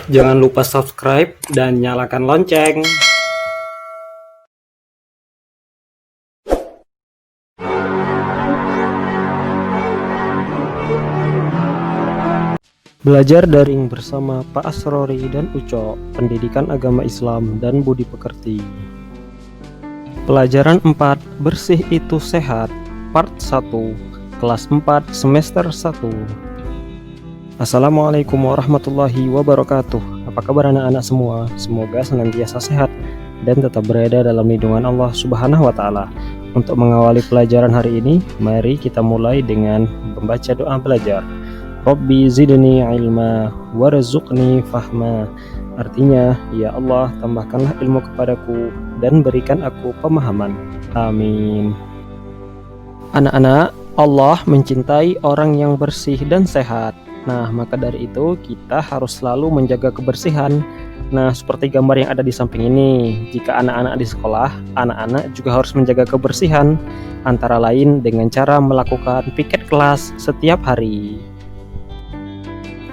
Jangan lupa subscribe dan nyalakan lonceng. Belajar daring bersama Pak Asrori dan Uco, Pendidikan Agama Islam dan Budi Pekerti. Pelajaran 4, Bersih itu Sehat, Part 1, Kelas 4, Semester 1. Assalamualaikum warahmatullahi wabarakatuh. Apa kabar anak-anak semua? Semoga senantiasa sehat dan tetap berada dalam lindungan Allah Subhanahu wa Ta'ala. Untuk mengawali pelajaran hari ini, mari kita mulai dengan membaca doa belajar. Rabbi zidni ilma warzuqni fahma. Artinya, ya Allah, tambahkanlah ilmu kepadaku dan berikan aku pemahaman. Amin. Anak-anak, Allah mencintai orang yang bersih dan sehat. Nah, maka dari itu kita harus selalu menjaga kebersihan. Nah, seperti gambar yang ada di samping ini, jika anak-anak di sekolah, anak-anak juga harus menjaga kebersihan, antara lain dengan cara melakukan piket kelas setiap hari.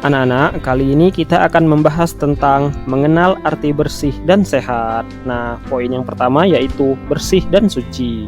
Anak-anak, kali ini kita akan membahas tentang mengenal arti bersih dan sehat. Nah, poin yang pertama yaitu bersih dan suci.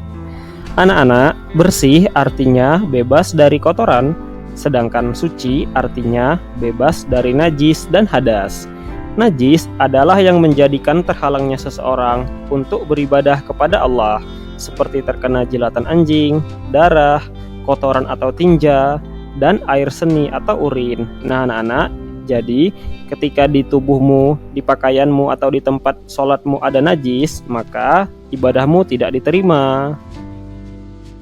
Anak-anak, bersih artinya bebas dari kotoran, sedangkan suci artinya bebas dari najis dan hadas. Najis adalah yang menjadikan terhalangnya seseorang untuk beribadah kepada Allah, seperti terkena jilatan anjing, darah, kotoran atau tinja, dan air seni atau urin. Nah anak-anak, jadi ketika di tubuhmu, di pakaianmu atau di tempat sholatmu ada najis, maka ibadahmu tidak diterima.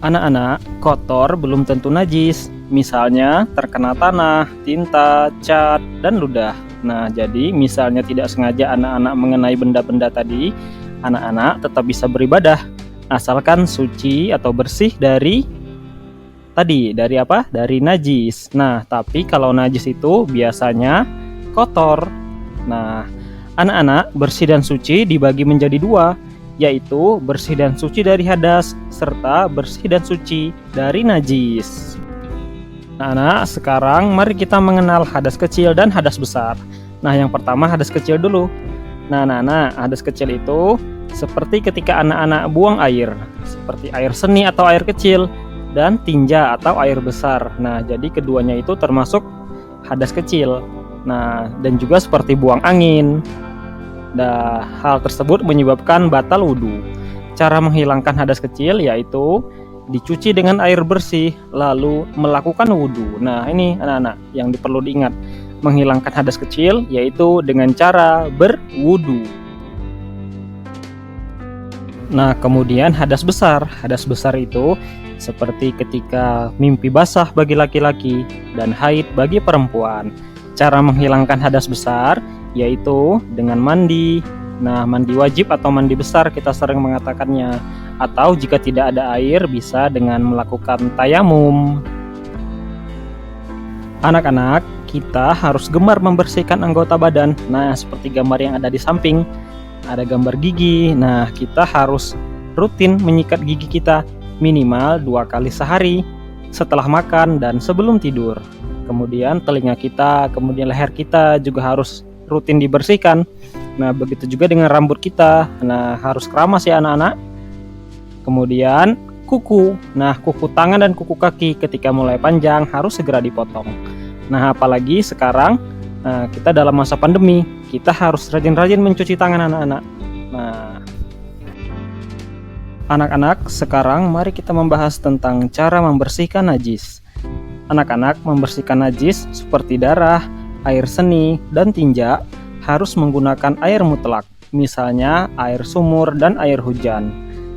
Anak-anak, kotor belum tentu najis, misalnya terkena tanah, tinta, cat, dan ludah. Nah, jadi misalnya tidak sengaja anak-anak mengenai benda-benda tadi, anak-anak tetap bisa beribadah, asalkan suci atau bersih dari apa? Dari najis. Nah, tapi kalau najis itu biasanya kotor. Nah, anak-anak, bersih dan suci dibagi menjadi dua, yaitu bersih dan suci dari hadas, serta bersih dan suci dari najis. Nah, sekarang mari kita mengenal hadas kecil dan hadas besar. Nah, yang pertama hadas kecil dulu. Nah, hadas kecil itu seperti ketika anak-anak buang air, seperti air seni atau air kecil, dan tinja atau air besar. Nah, jadi keduanya itu termasuk hadas kecil. Nah, dan juga seperti buang angin. Nah, hal tersebut menyebabkan batal wudhu. Cara menghilangkan hadas kecil yaitu dicuci dengan air bersih, lalu melakukan wudhu. Nah, ini anak-anak yang perlu diingat. Menghilangkan hadas kecil yaitu dengan cara berwudhu. Nah, kemudian hadas besar. Hadas besar itu seperti ketika mimpi basah bagi laki-laki dan haid bagi perempuan. Cara menghilangkan hadas besar yaitu dengan mandi. Nah, mandi wajib atau mandi besar kita sering mengatakannya. Atau jika tidak ada air bisa dengan melakukan tayamum. Anak-anak, kita harus gemar membersihkan anggota badan. Nah, seperti gambar yang ada di samping. Ada gambar gigi. Nah, kita harus rutin menyikat gigi kita minimal 2 kali sehari, setelah makan dan sebelum tidur. Kemudian telinga kita, kemudian leher kita juga harus rutin dibersihkan. Nah, begitu juga dengan rambut kita. Nah, harus keramas ya anak-anak. Kemudian kuku. Nah, kuku tangan dan kuku kaki ketika mulai panjang harus segera dipotong. Nah, apalagi sekarang kita dalam masa pandemi, kita harus rajin-rajin mencuci tangan anak-anak. Nah, anak-anak, sekarang mari kita membahas tentang cara membersihkan najis. Anak-anak, membersihkan najis seperti darah, air seni, dan tinja harus menggunakan air mutlak, misalnya air sumur dan air hujan.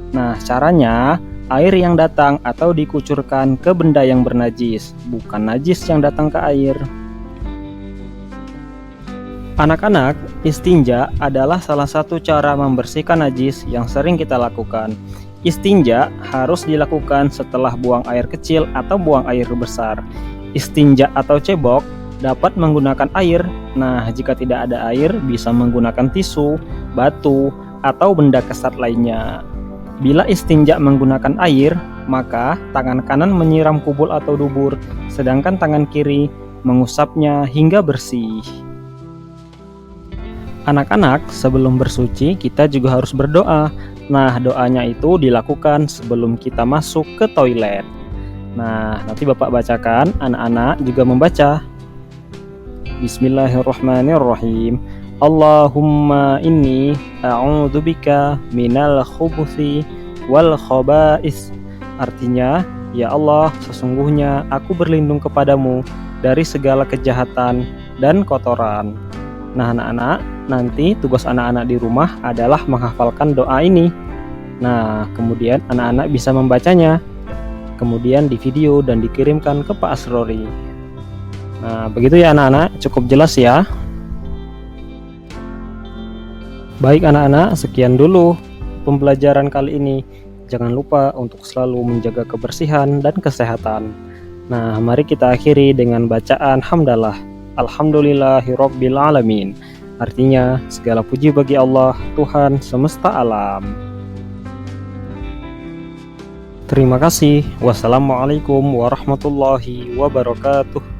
Nah, caranya air yang datang atau dikucurkan ke benda yang bernajis, bukan najis yang datang ke air. Anak-anak, istinja adalah salah satu cara membersihkan najis yang sering kita lakukan. Istinja harus dilakukan setelah buang air kecil atau buang air besar. Istinja atau cebok dapat menggunakan air. Nah, jika tidak ada air, bisa menggunakan tisu, batu, atau benda kesat lainnya. Bila istinja menggunakan air, maka tangan kanan menyiram kubul atau dubur, sedangkan tangan kiri mengusapnya hingga bersih. Anak-anak, sebelum bersuci kita juga harus berdoa. Nah, doanya itu dilakukan sebelum kita masuk ke toilet. Nah, nanti Bapak bacakan, anak-anak juga membaca. Bismillahirrahmanirrahim. Allahumma inni a'udzubika minal khubuthi wal khaba'is. Artinya, ya Allah, sesungguhnya aku berlindung kepadamu dari segala kejahatan dan kotoran. Nah, anak-anak, nanti tugas anak-anak di rumah adalah menghafalkan doa ini. Nah, kemudian anak-anak bisa membacanya, kemudian di video dan dikirimkan ke Pak Asrori. Nah, begitu ya anak-anak, cukup jelas ya. Baik anak-anak, sekian dulu pembelajaran kali ini. Jangan lupa untuk selalu menjaga kebersihan dan kesehatan. Nah, mari kita akhiri dengan bacaan hamdalah. Alhamdulillahirabbil alamin. Artinya, segala puji bagi Allah, Tuhan semesta alam. Terima kasih. Wassalamualaikum warahmatullahi wabarakatuh.